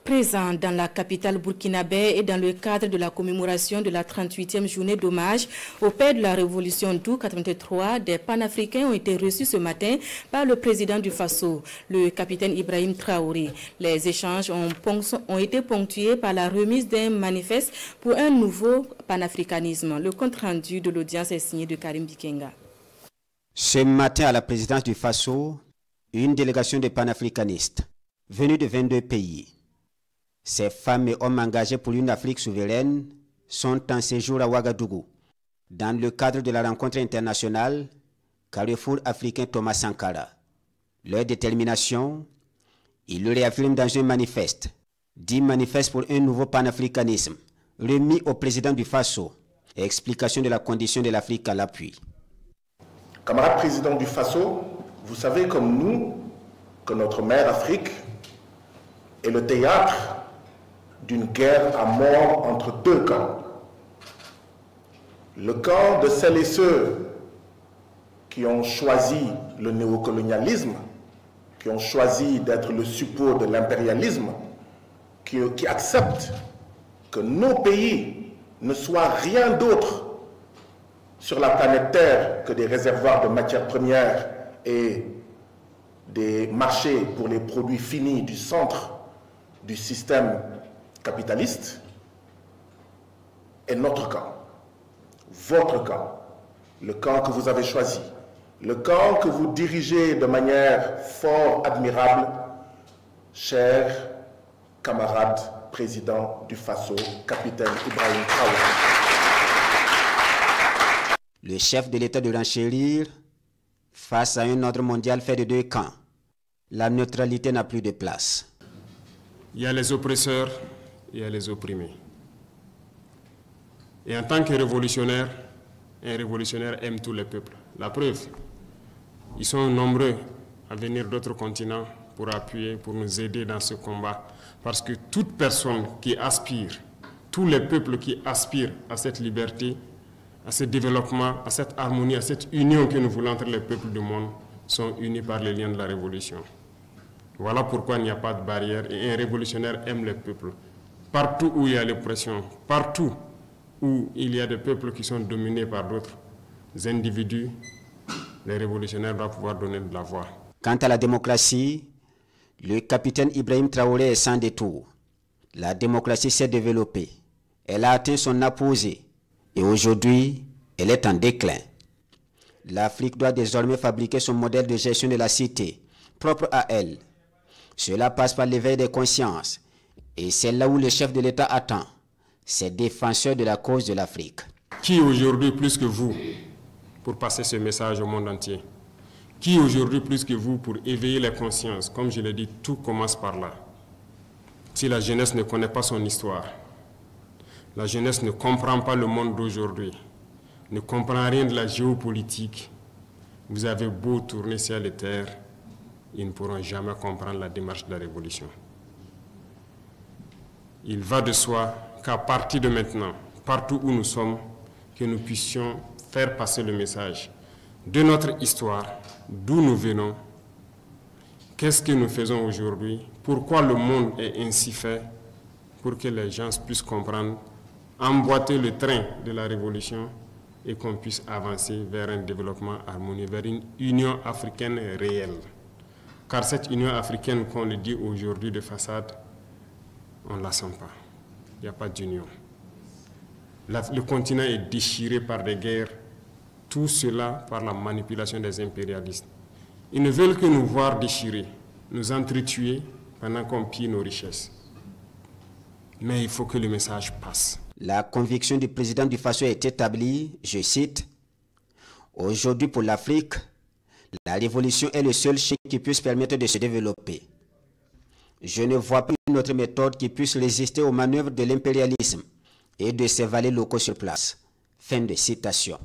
Présent dans la capitale burkinabé et dans le cadre de la commémoration de la 38e journée d'hommage au père de la révolution d'août 83, des panafricains ont été reçus ce matin par le président du Faso, le capitaine Ibrahim Traoré. Les échanges ont été ponctués par la remise d'un manifeste pour un nouveau panafricanisme. Le compte rendu de l'audience est signé de Karim Bikenga. Ce matin à la présidence du Faso, une délégation de panafricanistes venus de 22 pays. Ces femmes et hommes engagés pour une Afrique souveraine sont en séjour à Ouagadougou, dans le cadre de la rencontre internationale Carrefour africain Thomas Sankara. Leur détermination, ils le réaffirment dans un manifeste, dit manifeste pour un nouveau panafricanisme, remis au président du Faso, et explication de la condition de l'Afrique à l'appui. Camarade président du Faso, vous savez comme nous que notre mère Afrique est le théâtre d'une guerre à mort entre deux camps. Le camp de celles et ceux qui ont choisi le néocolonialisme, qui ont choisi d'être le suppôt de l'impérialisme, qui acceptent que nos pays ne soient rien d'autre sur la planète Terre que des réservoirs de matières premières et des marchés pour les produits finis du centre du système capitaliste, est notre camp, votre camp, le camp que vous avez choisi, le camp que vous dirigez de manière fort admirable, cher camarade président du Faso, capitaine Ibrahim Traoré. Le chef de l'État de renchérir face à un ordre mondial fait de deux camps. La neutralité n'a plus de place. Il y a les oppresseurs, il y a les opprimés. Et en tant que révolutionnaire, un révolutionnaire aime tous les peuples. La preuve, ils sont nombreux à venir d'autres continents pour appuyer, pour nous aider dans ce combat. Parce que toute personne qui aspire, tous les peuples qui aspirent à cette liberté, à ce développement, à cette harmonie, à cette union que nous voulons entre les peuples du monde, sont unis par les liens de la révolution. Voilà pourquoi il n'y a pas de barrière et un révolutionnaire aime les peuples. Partout où il y a l'oppression, partout où il y a des peuples qui sont dominés par d'autres individus, les révolutionnaires doivent pouvoir donner de la voix. Quant à la démocratie, le capitaine Ibrahim Traoré est sans détour. La démocratie s'est développée. Elle a atteint son apogée et aujourd'hui, elle est en déclin. L'Afrique doit désormais fabriquer son modèle de gestion de la cité, propre à elle. Cela passe par l'éveil des consciences. Et c'est là où le chef de l'État attend, ces défenseurs de la cause de l'Afrique. Qui aujourd'hui plus que vous pour passer ce message au monde entier? Qui aujourd'hui plus que vous pour éveiller les consciences? Comme je l'ai dit, tout commence par là. Si la jeunesse ne connaît pas son histoire, la jeunesse ne comprend pas le monde d'aujourd'hui, ne comprend rien de la géopolitique, vous avez beau tourner ciel et terre, ils ne pourront jamais comprendre la démarche de la révolution. Il va de soi qu'à partir de maintenant, partout où nous sommes, que nous puissions faire passer le message de notre histoire, d'où nous venons, qu'est-ce que nous faisons aujourd'hui, pourquoi le monde est ainsi fait, pour que les gens puissent comprendre, emboîter le train de la révolution et qu'on puisse avancer vers un développement harmonieux, vers une union africaine réelle. Car cette union africaine qu'on le dit aujourd'hui de façade, on ne la sent pas. Il n'y a pas d'union. Le continent est déchiré par des guerres, tout cela par la manipulation des impérialistes. Ils ne veulent que nous voir déchirés, nous entretuer pendant qu'on pille nos richesses. Mais il faut que le message passe. La conviction du président du Faso est établie, je cite, « Aujourd'hui pour l'Afrique, la révolution est le seul chemin qui puisse permettre de se développer. Je ne vois pas une autre méthode qui puisse résister aux manœuvres de l'impérialisme et de ses valets locaux sur place. » Fin de citation.